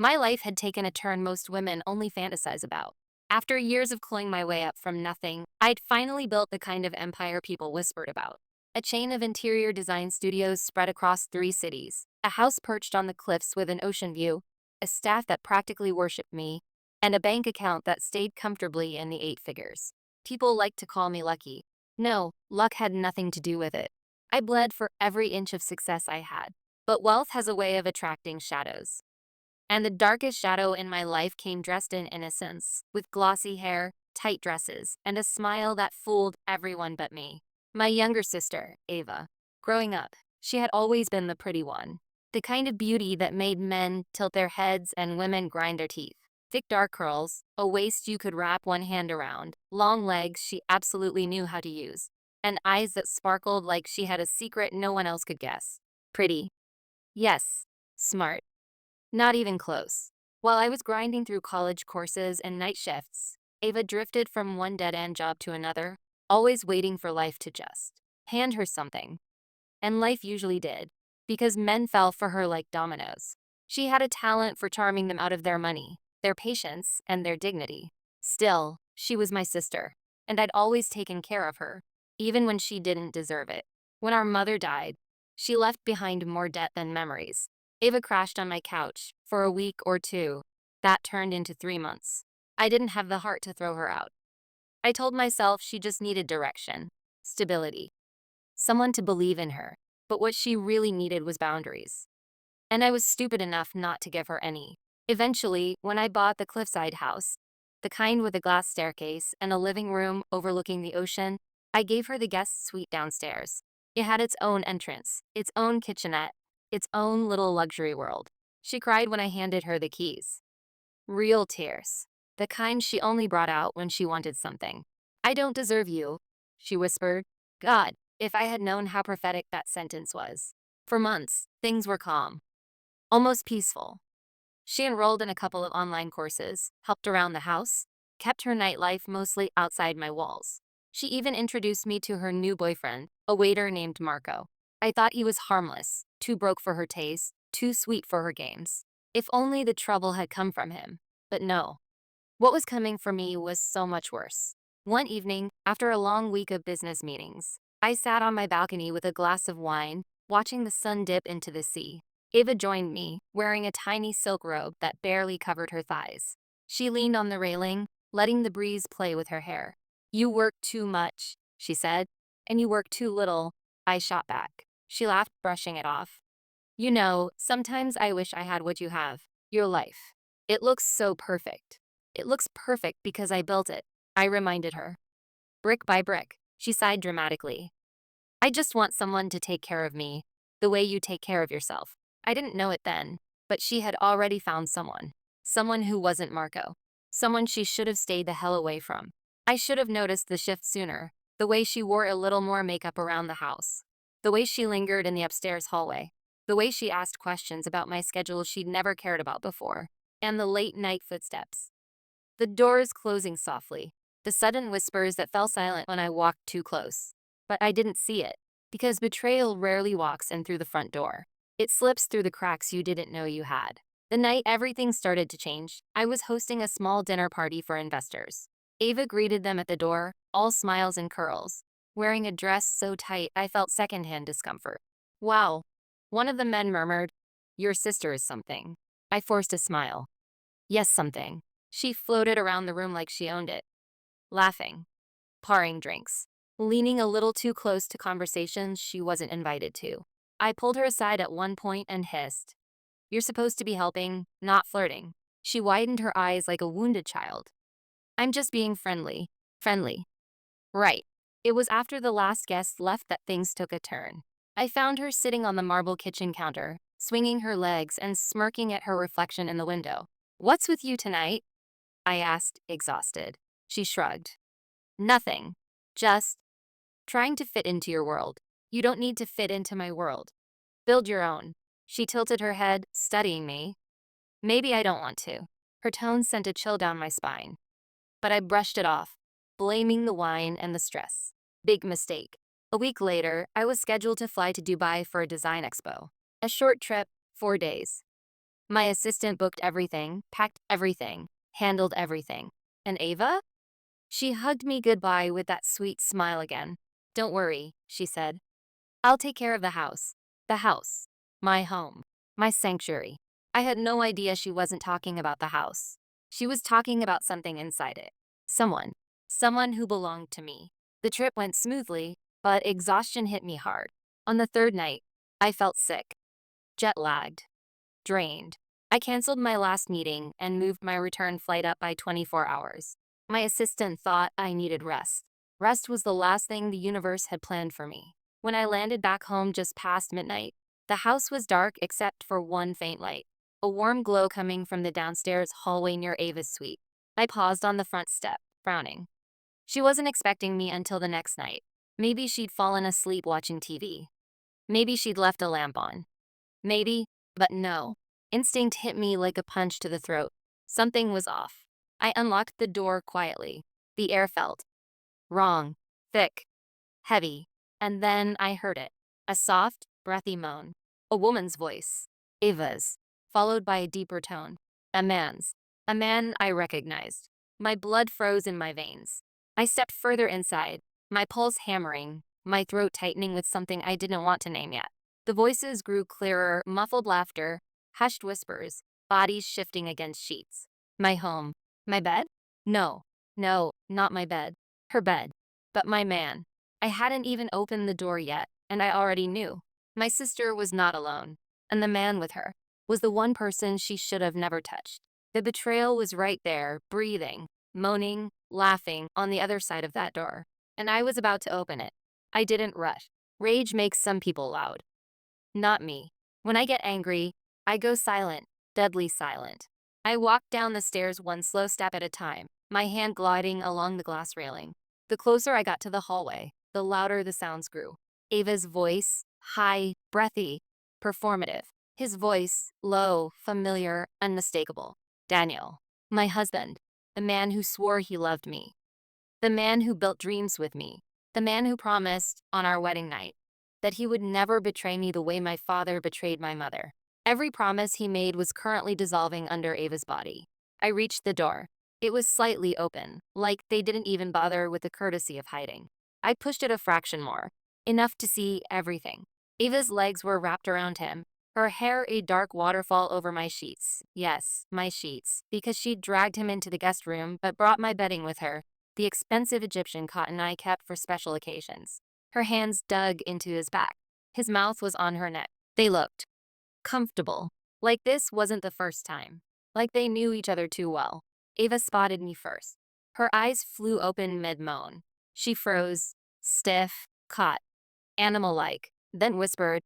My life had taken a turn most women only fantasize about. After years of clawing my way up from nothing, I'd finally built the kind of empire people whispered about. A chain of interior design studios spread across 3 cities, a house perched on the cliffs with an ocean view, a staff that practically worshipped me, and a bank account that stayed comfortably in the 8 figures. People liked to call me lucky. No, luck had nothing to do with it. I bled for every inch of success I had. But wealth has a way of attracting shadows. And the darkest shadow in my life came dressed in innocence, with glossy hair, tight dresses, and a smile that fooled everyone but me. My younger sister, Ava. Growing up, she had always been the pretty one. The kind of beauty that made men tilt their heads and women grind their teeth. Thick dark curls, a waist you could wrap one hand around, long legs she absolutely knew how to use, and eyes that sparkled like she had a secret no one else could guess. Pretty. Yes. Smart. Not even close. While I was grinding through college courses and night shifts, Ava drifted from one dead-end job to another, always waiting for life to just hand her something. And life usually did, because men fell for her like dominoes. She had a talent for charming them out of their money, their patience, and their dignity. Still, she was my sister, and I'd always taken care of her, even when she didn't deserve it. When our mother died, she left behind more debt than memories. Ava crashed on my couch for a week or two. That turned into 3 months. I didn't have the heart to throw her out. I told myself she just needed direction, stability, someone to believe in her. But what she really needed was boundaries. And I was stupid enough not to give her any. Eventually, when I bought the cliffside house, the kind with a glass staircase and a living room overlooking the ocean, I gave her the guest suite downstairs. It had its own entrance, its own kitchenette, its own little luxury world. She cried when I handed her the keys. Real tears. The kind she only brought out when she wanted something. "I don't deserve you," she whispered. God, if I had known how prophetic that sentence was. For months, things were calm, almost peaceful. She enrolled in a couple of online courses, helped around the house, kept her nightlife mostly outside my walls. She even introduced me to her new boyfriend, a waiter named Marco. I thought he was harmless, too broke for her taste, too sweet for her games. If only the trouble had come from him. But no. What was coming for me was so much worse. One evening, after a long week of business meetings, I sat on my balcony with a glass of wine, watching the sun dip into the sea. Ava joined me, wearing a tiny silk robe that barely covered her thighs. She leaned on the railing, letting the breeze play with her hair. "You work too much," she said. "And you work too little," I shot back. She laughed, brushing it off. "You know, sometimes I wish I had what you have, your life. It looks so perfect. It looks perfect because I built it," I reminded her. "Brick by brick," she sighed dramatically. "I just want someone to take care of me, the way you take care of yourself." I didn't know it then, but she had already found someone. Someone who wasn't Marco. Someone she should have stayed the hell away from. I should have noticed the shift sooner, the way she wore a little more makeup around the house, the way she lingered in the upstairs hallway, the way she asked questions about my schedule she'd never cared about before, and the late-night footsteps. The doors closing softly, the sudden whispers that fell silent when I walked too close. But I didn't see it, because betrayal rarely walks in through the front door. It slips through the cracks you didn't know you had. The night everything started to change, I was hosting a small dinner party for investors. Ava greeted them at the door, all smiles and curls, wearing a dress so tight I felt secondhand discomfort. "Wow," one of the men murmured. "Your sister is something." I forced a smile. "Yes, something." She floated around the room like she owned it, laughing, pouring drinks, leaning a little too close to conversations she wasn't invited to. I pulled her aside at one point and hissed, "You're supposed to be helping, not flirting." She widened her eyes like a wounded child. "I'm just being friendly." Friendly. Right. It was after the last guest left that things took a turn. I found her sitting on the marble kitchen counter, swinging her legs and smirking at her reflection in the window. "What's with you tonight?" I asked, exhausted. She shrugged. "Nothing. Just trying to fit into your world. You don't need to fit into my world. Build your own." She tilted her head, studying me. "Maybe I don't want to." Her tone sent a chill down my spine. But I brushed it off, blaming the wine and the stress. Big mistake. A week later, I was scheduled to fly to Dubai for a design expo. A short trip, 4 days. My assistant booked everything, packed everything, handled everything. And Ava? She hugged me goodbye with that sweet smile again. Don't worry, she said. I'll take care of the house. The house. My home. My sanctuary. I had no idea she wasn't talking about the house. She was talking about something inside it. Someone. Someone who belonged to me. The trip went smoothly, but exhaustion hit me hard. On the third night, I felt sick, jet-lagged, drained. I canceled my last meeting and moved my return flight up by 24 hours. My assistant thought I needed rest. Rest was the last thing the universe had planned for me. When I landed back home just past midnight, the house was dark except for one faint light, a warm glow coming from the downstairs hallway near Ava's suite. I paused on the front step, frowning. She wasn't expecting me until the next night. Maybe she'd fallen asleep watching TV. Maybe she'd left a lamp on. Maybe, but no. Instinct hit me like a punch to the throat. Something was off. I unlocked the door quietly. The air felt wrong, thick, heavy. And then I heard it. A soft, breathy moan. A woman's voice. Ava's. Followed by a deeper tone. A man's. A man I recognized. My blood froze in my veins. I stepped further inside, my pulse hammering, my throat tightening with something I didn't want to name yet. The voices grew clearer, muffled laughter, hushed whispers, bodies shifting against sheets. My home. My bed? No. No, not my bed. Her bed. But my man. I hadn't even opened the door yet, and I already knew. My sister was not alone, and the man with her was the one person she should have never touched. The betrayal was right there, breathing, moaning, laughing on the other side of that door, and I was about to open it. I didn't rush. Rage makes some people loud. Not me. When I get angry, I go silent, deadly silent. I walked down the stairs one slow step at a time, my hand gliding along the glass railing. The closer I got to the hallway, the louder the sounds grew. Ava's voice, high, breathy, performative. His voice, low, familiar, unmistakable. Daniel. My husband. The man who swore he loved me. The man who built dreams with me. The man who promised, on our wedding night, that he would never betray me the way my father betrayed my mother. Every promise he made was currently dissolving under Ava's body. I reached the door. It was slightly open, like they didn't even bother with the courtesy of hiding. I pushed it a fraction more, enough to see everything. Ava's legs were wrapped around him, her hair a dark waterfall over my sheets. Yes, my sheets, because she'd dragged him into the guest room but brought my bedding with her, the expensive Egyptian cotton I kept for special occasions. Her hands dug into his back. His mouth was on her neck. They looked comfortable. Like this wasn't the first time. Like they knew each other too well. Ava spotted me first. Her eyes flew open mid-moan. She froze, stiff, caught, animal-like, then whispered,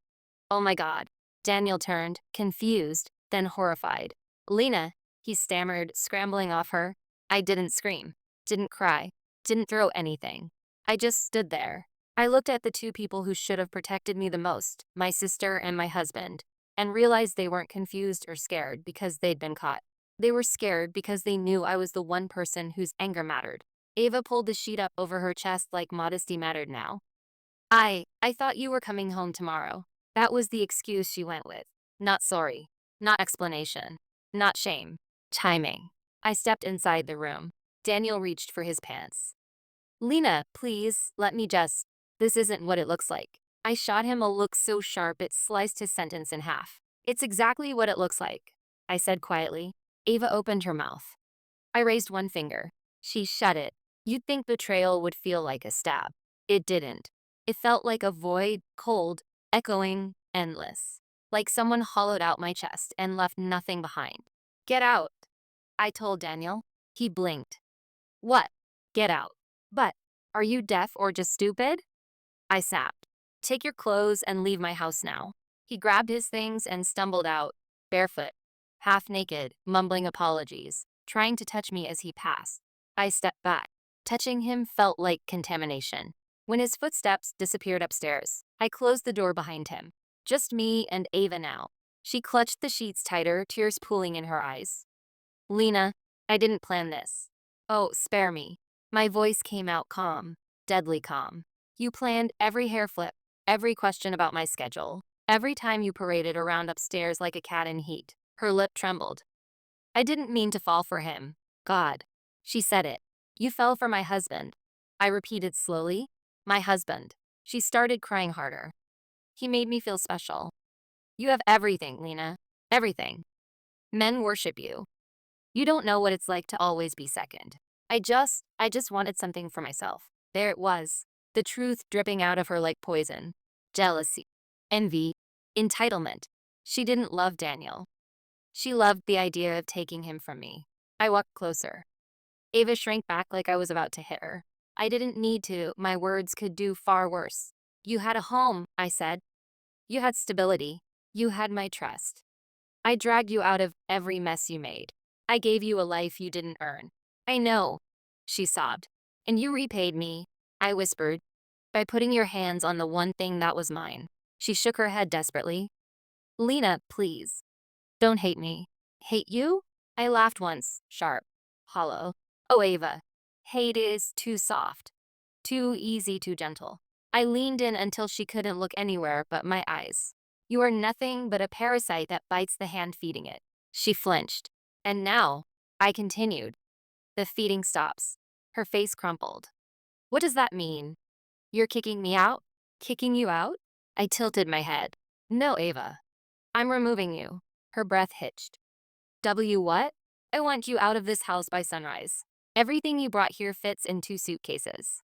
"Oh my God." Daniel turned, confused, then horrified. "Lena," he stammered, scrambling off her. I didn't scream, didn't cry, didn't throw anything. I just stood there. I looked at the two people who should have protected me the most, my sister and my husband, and realized they weren't confused or scared because they'd been caught. They were scared because they knew I was the one person whose anger mattered. Ava pulled the sheet up over her chest like modesty mattered now. I thought you were coming home tomorrow." That was the excuse she went with. Not sorry. Not explanation. Not shame. Timing. I stepped inside the room. Daniel reached for his pants. "Lena, please, let me just. This isn't what it looks like." I shot him a look so sharp it sliced his sentence in half. "It's exactly what it looks like," I said quietly. Ava opened her mouth. I raised one finger. She shut it. You'd think betrayal would feel like a stab. It didn't. It felt like a void, cold, echoing, endless. Like someone hollowed out my chest and left nothing behind. "Get out," I told Daniel. He blinked. "What? Get out. But, are you deaf or just stupid?" I snapped. "Take your clothes and leave my house now." He grabbed his things and stumbled out, barefoot, half naked, mumbling apologies, trying to touch me as he passed. I stepped back. Touching him felt like contamination. When his footsteps disappeared upstairs, I closed the door behind him. Just me and Ava now. She clutched the sheets tighter, tears pooling in her eyes. "Lena, I didn't plan this." "Oh, spare me." My voice came out calm, deadly calm. "You planned every hair flip, every question about my schedule, every time you paraded around upstairs like a cat in heat. Her lip trembled. I didn't mean to fall for him. God. She said it. You fell for my husband. I repeated slowly. My husband. She started crying harder. He made me feel special. You have everything, Lena. Everything. Men worship you. You don't know what it's like to always be second. I just wanted something for myself. There it was. The truth dripping out of her like poison. Jealousy. Envy. Entitlement. She didn't love Daniel. She loved the idea of taking him from me. I walked closer. Ava shrank back like I was about to hit her. I didn't need to. My words could do far worse. You had a home, I said. You had stability. You had my trust. I dragged you out of every mess you made. I gave you a life you didn't earn. I know, she sobbed. And you repaid me, I whispered, by putting your hands on the one thing that was mine. She shook her head desperately. Lena, please. Don't hate me. Hate you? I laughed once, sharp, hollow. Oh, Ava. Hate is too soft. Too easy, too gentle. I leaned in until she couldn't look anywhere but my eyes. You are nothing but a parasite that bites the hand feeding it. She flinched. And now, I continued. The feeding stops. Her face crumpled. What does that mean? You're kicking me out? Kicking you out? I tilted my head. No, Ava. I'm removing you. Her breath hitched. What? I want you out of this house by sunrise. Everything you brought here fits in 2 suitcases.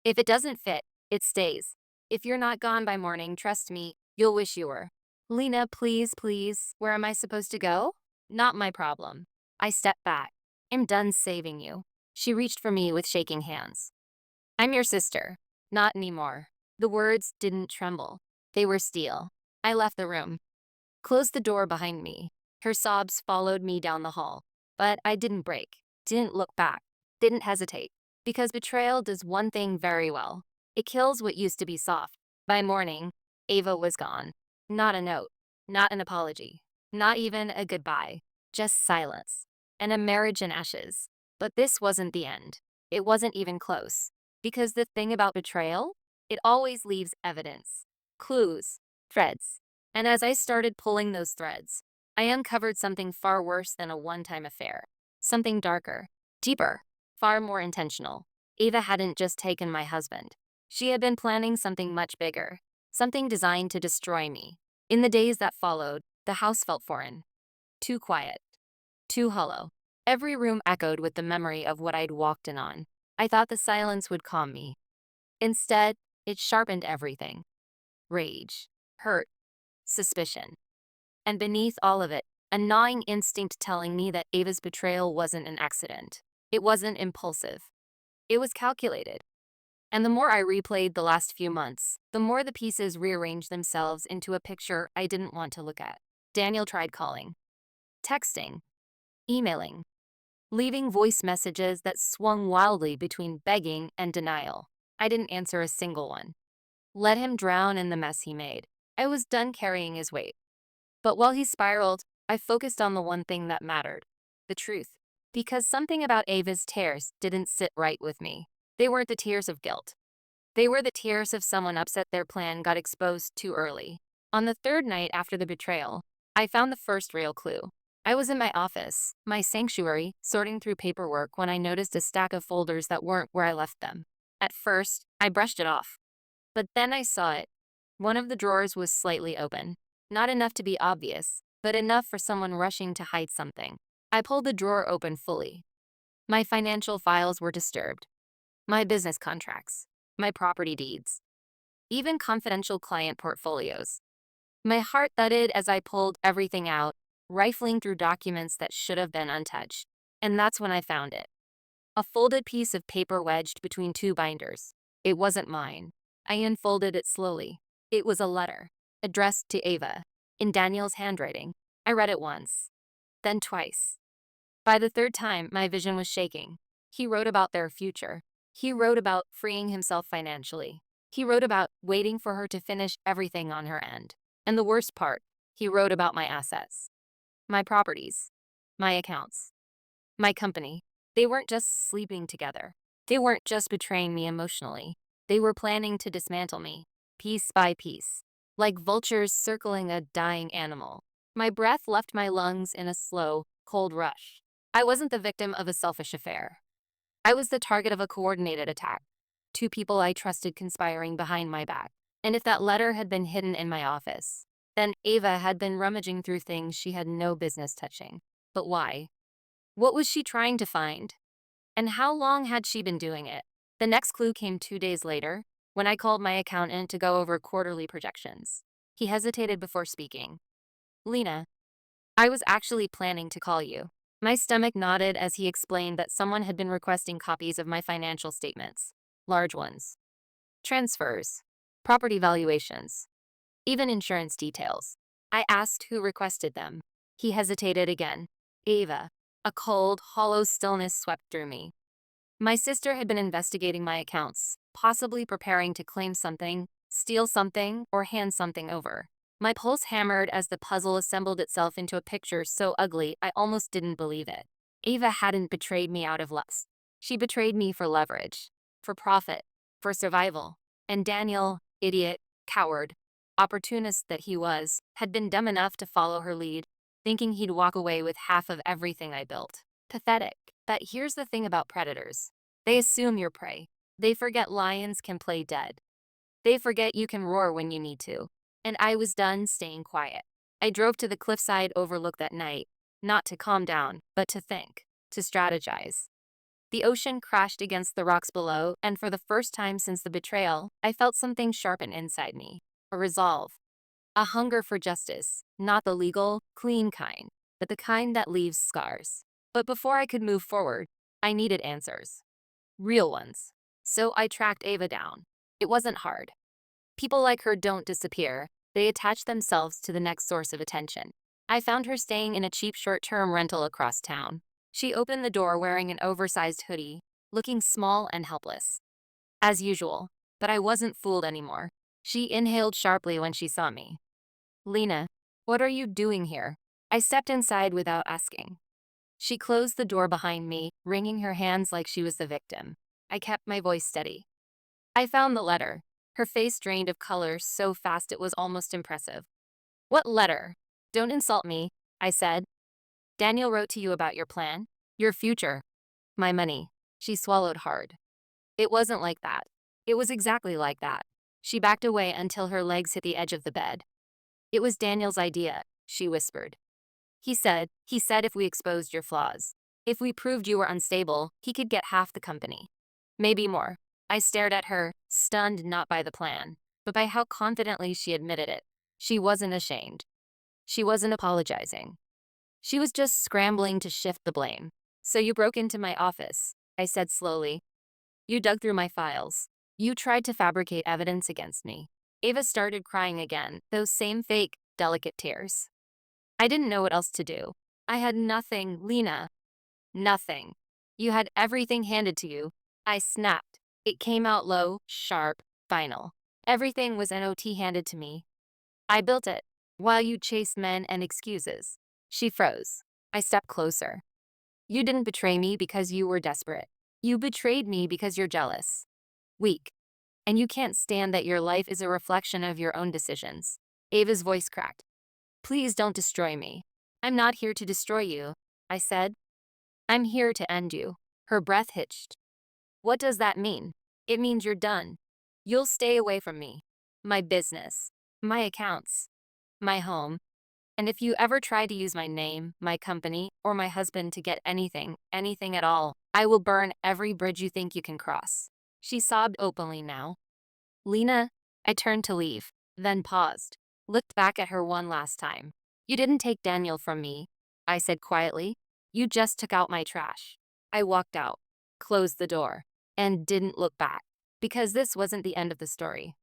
If it doesn't fit, it stays. If you're not gone by morning, trust me, you'll wish you were. Lena, please, please. Where am I supposed to go? Not my problem. I stepped back. I'm done saving you. She reached for me with shaking hands. I'm your sister. Not anymore. The words didn't tremble. They were steel. I left the room. Closed the door behind me. Her sobs followed me down the hall. But I didn't break. Didn't look back. Didn't hesitate. Because betrayal does one thing very well. It kills what used to be soft. By morning, Ava was gone. Not a note. Not an apology. Not even a goodbye. Just silence. And a marriage in ashes. But this wasn't the end. It wasn't even close. Because the thing about betrayal, it always leaves evidence. Clues. Threads. And as I started pulling those threads, I uncovered something far worse than a one-time affair. Something darker. Deeper. Far more intentional. Ava hadn't just taken my husband. She had been planning something much bigger. Something designed to destroy me. In the days that followed, the house felt foreign. Too quiet. Too hollow. Every room echoed with the memory of what I'd walked in on. I thought the silence would calm me. Instead, it sharpened everything. Rage. Hurt. Suspicion. And beneath all of it, a gnawing instinct telling me that Ava's betrayal wasn't an accident. It wasn't impulsive. It was calculated. And the more I replayed the last few months, the more the pieces rearranged themselves into a picture I didn't want to look at. Daniel tried calling, texting, emailing, leaving voice messages that swung wildly between begging and denial. I didn't answer a single one. Let him drown in the mess he made. I was done carrying his weight. But while he spiraled, I focused on the one thing that mattered, the truth. Because something about Ava's tears didn't sit right with me. They weren't the tears of guilt. They were the tears of someone upset their plan got exposed too early. On the third night after the betrayal, I found the first real clue. I was in my office, my sanctuary, sorting through paperwork when I noticed a stack of folders that weren't where I left them. At first, I brushed it off. But then I saw it. One of the drawers was slightly open. Not enough to be obvious, but enough for someone rushing to hide something. I pulled the drawer open fully. My financial files were disturbed. My business contracts. My property deeds. Even confidential client portfolios. My heart thudded as I pulled everything out, rifling through documents that should have been untouched. And that's when I found it. A folded piece of paper wedged between 2 binders. It wasn't mine. I unfolded it slowly. It was a letter, addressed to Ava, in Daniel's handwriting. I read it once, then twice. By the third time, my vision was shaking. He wrote about their future. He wrote about freeing himself financially. He wrote about waiting for her to finish everything on her end. And the worst part, he wrote about my assets. My properties. My accounts. My company. They weren't just sleeping together. They weren't just betraying me emotionally. They were planning to dismantle me, piece by piece, like vultures circling a dying animal. My breath left my lungs in a slow, cold rush. I wasn't the victim of a selfish affair. I was the target of a coordinated attack. Two people I trusted conspiring behind my back. And if that letter had been hidden in my office, then Ava had been rummaging through things she had no business touching. But why? What was she trying to find? And how long had she been doing it? The next clue came 2 days later, when I called my accountant to go over quarterly projections. He hesitated before speaking. Lena, I was actually planning to call you. My stomach nodded as he explained that someone had been requesting copies of my financial statements. Large ones. Transfers. Property valuations. Even insurance details. I asked who requested them. He hesitated again. Ava. A cold, hollow stillness swept through me. My sister had been investigating my accounts, possibly preparing to claim something, steal something, or hand something over. My pulse hammered as the puzzle assembled itself into a picture so ugly I almost didn't believe it. Ava hadn't betrayed me out of lust. She betrayed me for leverage, for profit, for survival. And Daniel, idiot, coward, opportunist that he was, had been dumb enough to follow her lead, thinking he'd walk away with half of everything I built. Pathetic. But here's the thing about predators. They assume you're prey. They forget lions can play dead. They forget you can roar when you need to. And I was done staying quiet. I drove to the cliffside overlook that night, not to calm down, but to think, to strategize. The ocean crashed against the rocks below, and for the first time since the betrayal, I felt something sharpen inside me. A resolve. A hunger for justice, not the legal, clean kind, but the kind that leaves scars. But before I could move forward, I needed answers. Real ones. So I tracked Ava down. It wasn't hard. People like her don't disappear. They attach themselves to the next source of attention. I found her staying in a cheap short-term rental across town. She opened the door wearing an oversized hoodie, looking small and helpless. As usual, but I wasn't fooled anymore. She inhaled sharply when she saw me. Lena, what are you doing here? I stepped inside without asking. She closed the door behind me, wringing her hands like she was the victim. I kept my voice steady. I found the letter. Her face drained of color so fast it was almost impressive. What letter? Don't insult me, I said. Daniel wrote to you about your plan, your future, my money. She swallowed hard. It wasn't like that. It was exactly like that. She backed away until her legs hit the edge of the bed. It was Daniel's idea, she whispered. He said if we exposed your flaws, if we proved you were unstable, he could get half the company. Maybe more. I stared at her, stunned not by the plan, but by how confidently she admitted it. She wasn't ashamed. She wasn't apologizing. She was just scrambling to shift the blame. So you broke into my office, I said slowly. You dug through my files. You tried to fabricate evidence against me. Ava started crying again, those same fake, delicate tears. I didn't know what else to do. I had nothing, Lena. Nothing. You had everything handed to you. I snapped. It came out low, sharp, final. Everything was NOT handed to me. I built it, while you chased men and excuses. She froze. I stepped closer. You didn't betray me because you were desperate. You betrayed me because you're jealous. Weak. And you can't stand that your life is a reflection of your own decisions. Ava's voice cracked. Please don't destroy me. I'm not here to destroy you, I said. I'm here to end you. Her breath hitched. What does that mean? It means you're done. You'll stay away from me. My business. My accounts. My home. And if you ever try to use my name, my company, or my husband to get anything at all, I will burn every bridge you think you can cross. She sobbed openly now. Lena, I turned to leave, then paused, looked back at her one last time. You didn't take Daniel from me, I said quietly. You just took out my trash. I walked out, closed the door, and didn't look back, because this wasn't the end of the story.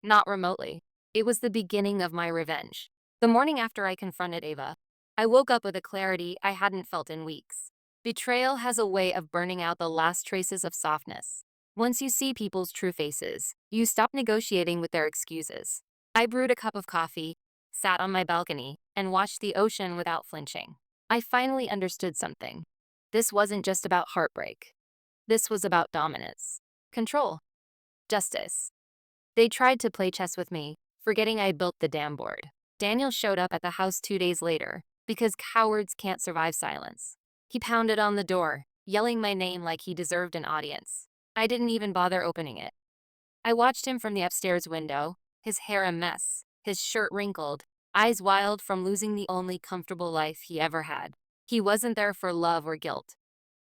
Not remotely. It was the beginning of my revenge. The morning after I confronted Ava, I woke up with a clarity I hadn't felt in weeks. Betrayal has a way of burning out the last traces of softness. Once you see people's true faces, you stop negotiating with their excuses. I brewed a cup of coffee, sat on my balcony, and watched the ocean without flinching. I finally understood something. This wasn't just about heartbreak. This was about dominance, control, justice. They tried to play chess with me, forgetting I built the damn board. Daniel showed up at the house 2 days later, because cowards can't survive silence. He pounded on the door, yelling my name like he deserved an audience. I didn't even bother opening it. I watched him from the upstairs window, his hair a mess, his shirt wrinkled, eyes wild from losing the only comfortable life he ever had. He wasn't there for love or guilt.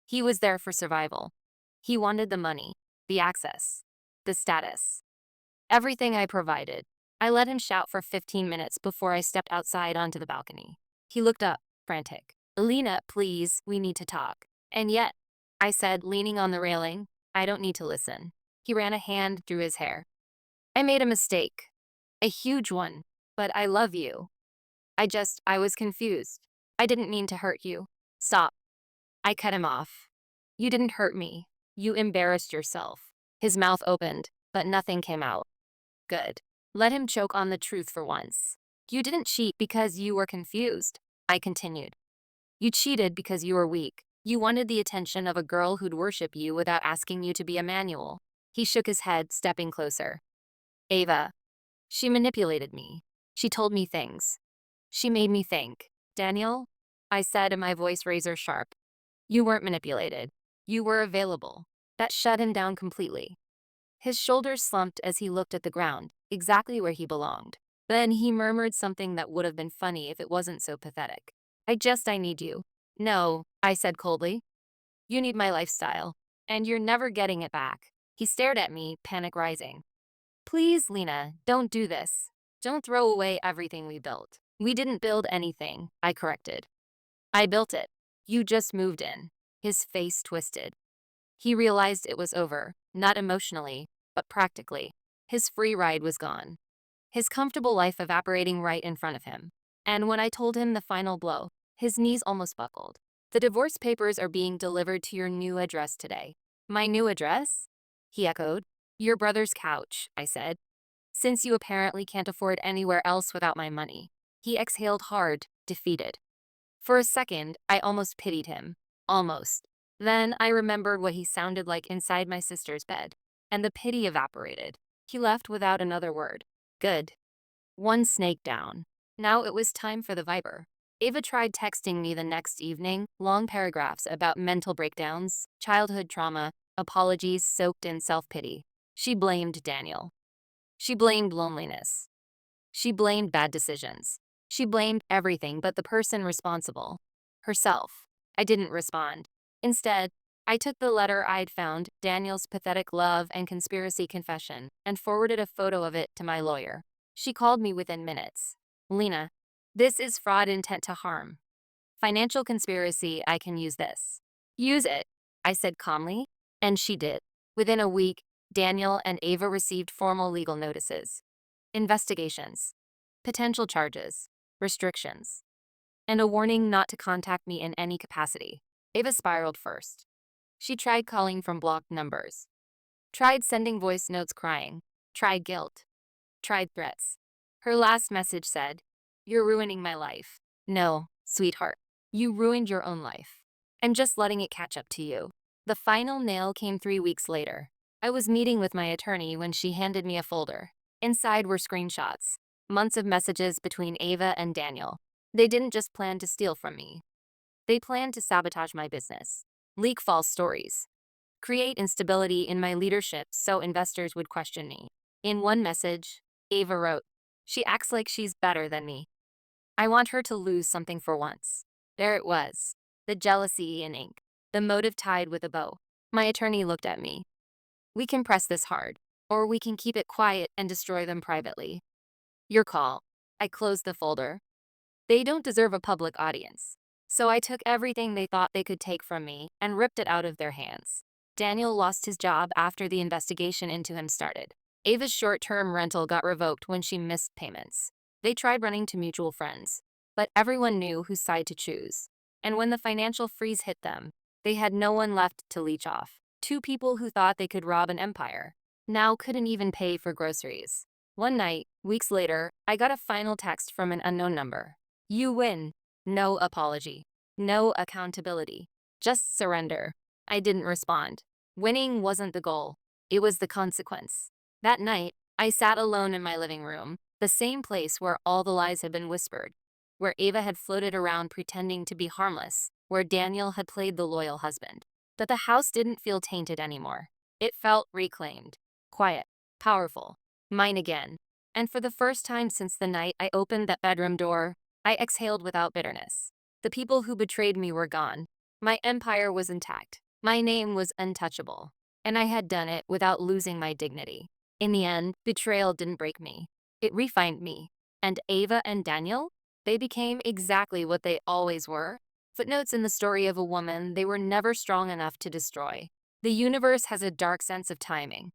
He was there for survival. He wanted the money, the access, the status. Everything I provided. I let him shout for 15 minutes before I stepped outside onto the balcony. He looked up, frantic. "Alina, please, we need to talk." "And yet," I said, leaning on the railing, "I don't need to listen." He ran a hand through his hair. "I made a mistake. A huge one. But I love you. I was confused. I didn't mean to hurt you." "Stop." I cut him off. "You didn't hurt me. You embarrassed yourself." His mouth opened, but nothing came out. Good. Let him choke on the truth for once. "You didn't cheat because you were confused," I continued. "You cheated because you were weak. You wanted the attention of a girl who'd worship you without asking you to be a manual." He shook his head, stepping closer. "Ava. She manipulated me. She told me things. She made me think." "Daniel," I said, and my voice razor sharp. "You weren't manipulated. You were available." That shut him down completely. His shoulders slumped as he looked at the ground, exactly where he belonged. Then he murmured something that would have been funny if it wasn't so pathetic. I need you." "No," I said coldly. "You need my lifestyle, and you're never getting it back." He stared at me, panic rising. "Please, Lena, don't do this. Don't throw away everything we built." "We didn't build anything," I corrected. "I built it. You just moved in." His face twisted. He realized it was over, not emotionally, but practically. His free ride was gone. His comfortable life evaporating right in front of him. And when I told him the final blow, his knees almost buckled. "The divorce papers are being delivered to your new address today." "My new address?" he echoed. "Your brother's couch," I said. "Since you apparently can't afford anywhere else without my money." He exhaled hard, defeated. For a second, I almost pitied him. Almost. Then I remembered what he sounded like inside my sister's bed, and the pity evaporated. He left without another word. Good. One snake down. Now it was time for the Viber. Ava tried texting me the next evening, long paragraphs about mental breakdowns, childhood trauma, apologies soaked in self-pity. She blamed Daniel. She blamed loneliness. She blamed bad decisions. She blamed everything but the person responsible. Herself. I didn't respond. Instead, I took the letter I'd found, Daniel's pathetic love and conspiracy confession, and forwarded a photo of it to my lawyer. She called me within minutes. "Lena, this is fraud intent to harm. Financial conspiracy, I can use this." "Use it," I said calmly, and she did. Within a week, Daniel and Ava received formal legal notices. Investigations. Potential charges. Restrictions. And a warning not to contact me in any capacity. Ava spiraled first. She tried calling from blocked numbers. Tried sending voice notes crying. Tried guilt. Tried threats. Her last message said, "You're ruining my life." "No, sweetheart. You ruined your own life. I'm just letting it catch up to you." The final nail came 3 weeks later. I was meeting with my attorney when she handed me a folder. Inside were screenshots. Months of messages between Ava and Daniel. They didn't just plan to steal from me. They planned to sabotage my business, leak false stories, create instability in my leadership so investors would question me. In one message, Ava wrote, "She acts like she's better than me. I want her to lose something for once." There it was, the jealousy in ink, the motive tied with a bow. My attorney looked at me. "We can press this hard, or we can keep it quiet and destroy them privately. Your call." I closed the folder. They don't deserve a public audience. So I took everything they thought they could take from me and ripped it out of their hands. Daniel lost his job after the investigation into him started. Ava's short-term rental got revoked when she missed payments. They tried running to mutual friends, but everyone knew whose side to choose. And when the financial freeze hit them, they had no one left to leech off. Two people who thought they could rob an empire now couldn't even pay for groceries. One night, weeks later, I got a final text from an unknown number. "You win. No apology. No accountability. Just surrender." I didn't respond. Winning wasn't the goal. It was the consequence. That night, I sat alone in my living room, The same place where all the lies had been whispered, where Ava had floated around pretending to be harmless, where Daniel had played the loyal husband. But the house didn't feel tainted anymore. It felt reclaimed, quiet, powerful, mine again. And for the first time since the night I opened that bedroom door, I exhaled without bitterness. The people who betrayed me were gone. My empire was intact. My name was untouchable. And I had done it without losing my dignity. In the end, betrayal didn't break me. It refined me. And Ava and Daniel? They became exactly what they always were. Footnotes in the story of a woman they were never strong enough to destroy. The universe has a dark sense of timing.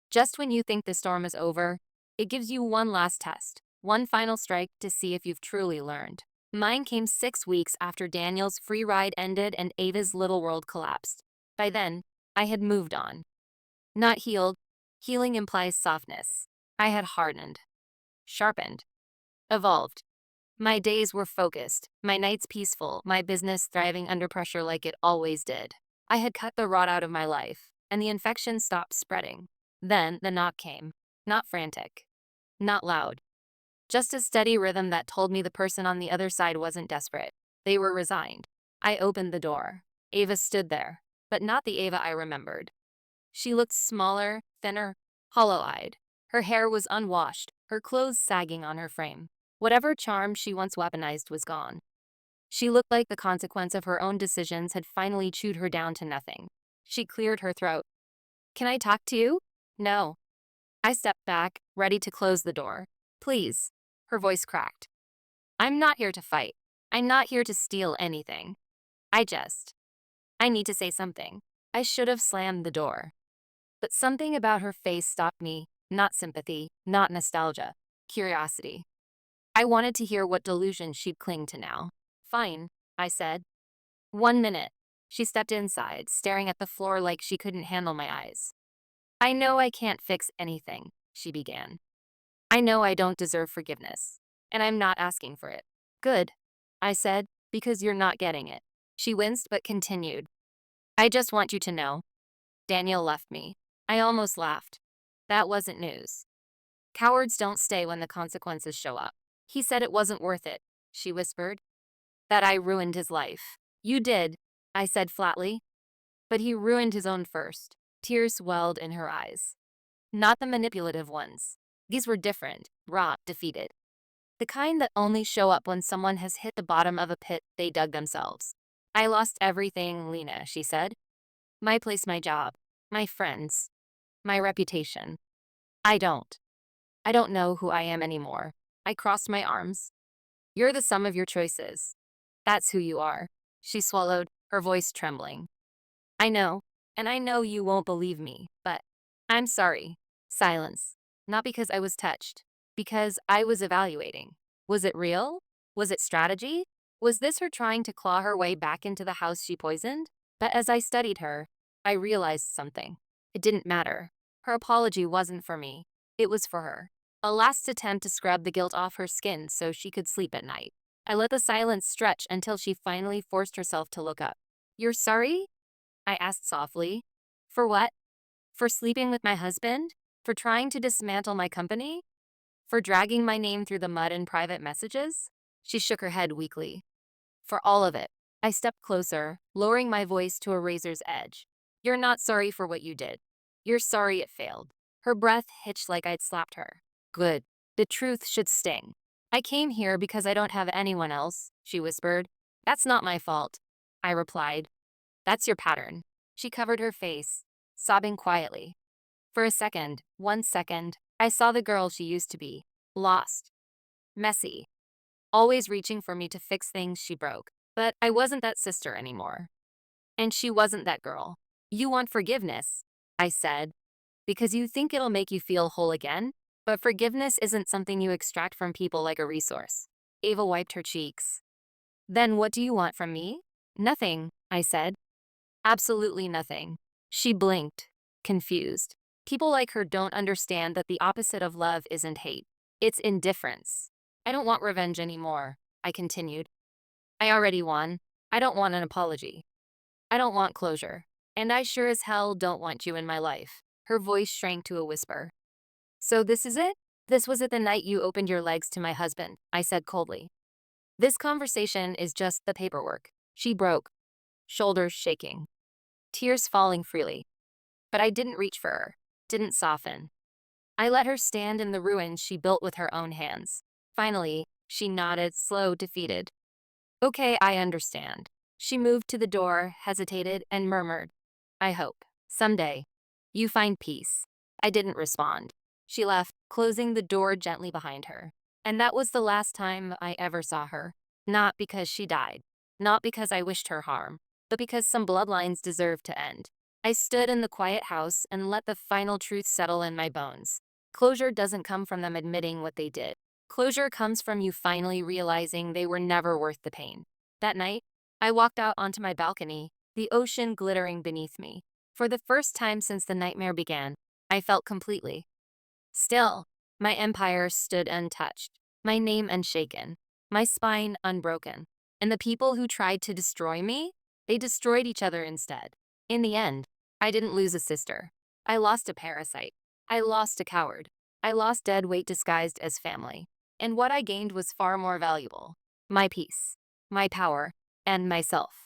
Just when you think the storm is over, it gives you one last test, one final strike to see if you've truly learned. Mine came 6 weeks after Daniel's free ride ended and Ava's little world collapsed. By then, I had moved on. Not healed. Healing implies softness. I had hardened, sharpened, evolved. My days were focused, my nights peaceful, my business thriving under pressure like it always did. I had cut the rot out of my life, and the infection stopped spreading. Then the knock came. Not frantic, not loud. Just a steady rhythm that told me the person on the other side wasn't desperate. They were resigned. I opened the door. Ava stood there, but not the Ava I remembered. She looked smaller, thinner, hollow-eyed. Her hair was unwashed, her clothes sagging on her frame. Whatever charm she once weaponized was gone. She looked like the consequence of her own decisions had finally chewed her down to nothing. She cleared her throat. "Can I talk to you?" "No." I stepped back, ready to close the door. "Please." Her voice cracked. "I'm not here to fight. I'm not here to steal anything. I need to say something." I should have slammed the door. But something about her face stopped me, not sympathy, not nostalgia, curiosity. I wanted to hear what delusion she'd cling to now. "Fine," I said. "1 minute." She stepped inside, staring at the floor like she couldn't handle my eyes. "I know I can't fix anything," she began. "I know I don't deserve forgiveness, and I'm not asking for it." "Good," I said, "because you're not getting it." She winced but continued. "I just want you to know. Daniel left me." I almost laughed. That wasn't news. Cowards don't stay when the consequences show up. "He said it wasn't worth it," she whispered. "That I ruined his life." "You did," I said flatly. "But he ruined his own first." Tears welled in her eyes. Not the manipulative ones. These were different, raw, defeated. The kind that only show up when someone has hit the bottom of a pit they dug themselves. "I lost everything, Lena," she said. "My place, my job, my friends, my reputation. I don't. I don't know who I am anymore." I crossed my arms. "You're the sum of your choices. That's who you are." She swallowed, her voice trembling. "I know, and I know you won't believe me, but I'm sorry." Silence. Not because I was touched, because I was evaluating. Was it real? Was it strategy? Was this her trying to claw her way back into the house she poisoned? But as I studied her, I realized something. It didn't matter. Her apology wasn't for me. It was for her. A last attempt to scrub the guilt off her skin so she could sleep at night. I let the silence stretch until she finally forced herself to look up. "You're sorry?" I asked softly. "For what? For sleeping with my husband? For trying to dismantle my company? For dragging my name through the mud in private messages?" She shook her head weakly. "For all of it." I stepped closer, lowering my voice to a razor's edge. "You're not sorry for what you did. You're sorry it failed." Her breath hitched like I'd slapped her. "Good. The truth should sting." "I came here because I don't have anyone else," she whispered. "That's not my fault," I replied. "That's your pattern." She covered her face, sobbing quietly. For a second, 1 second, I saw the girl she used to be. Lost. Messy. Always reaching for me to fix things she broke. But I wasn't that sister anymore. And she wasn't that girl. "You want forgiveness," I said, "because you think it'll make you feel whole again? But forgiveness isn't something you extract from people like a resource." Ava wiped her cheeks. "Then what do you want from me?" "Nothing," I said. "Absolutely nothing." She blinked, confused. People like her don't understand that the opposite of love isn't hate. It's indifference. "I don't want revenge anymore," I continued. "I already won. I don't want an apology. I don't want closure. And I sure as hell don't want you in my life." Her voice shrank to a whisper. "So this is it? This was it the night you opened your legs to my husband, I said coldly. This conversation is just the paperwork. She broke, shoulders shaking, tears falling freely. But I didn't reach for her, didn't soften. I let her stand in the ruins she built with her own hands. Finally, she nodded, slow, defeated. Okay, I understand. She moved to the door, hesitated, and murmured, I hope, someday, you find peace. I didn't respond. She left, closing the door gently behind her. And that was the last time I ever saw her. Not because she died, not because I wished her harm, but because some bloodlines deserved to end. I stood in the quiet house and let the final truth settle in my bones. Closure doesn't come from them admitting what they did. Closure comes from you finally realizing they were never worth the pain. That night, I walked out onto my balcony, the ocean glittering beneath me. For the first time since the nightmare began, I felt completely still. My empire stood untouched, my name unshaken, my spine unbroken. And the people who tried to destroy me, they destroyed each other instead. In the end, I didn't lose a sister. I lost a parasite. I lost a coward. I lost dead weight disguised as family. And what I gained was far more valuable. My peace, my power, and myself.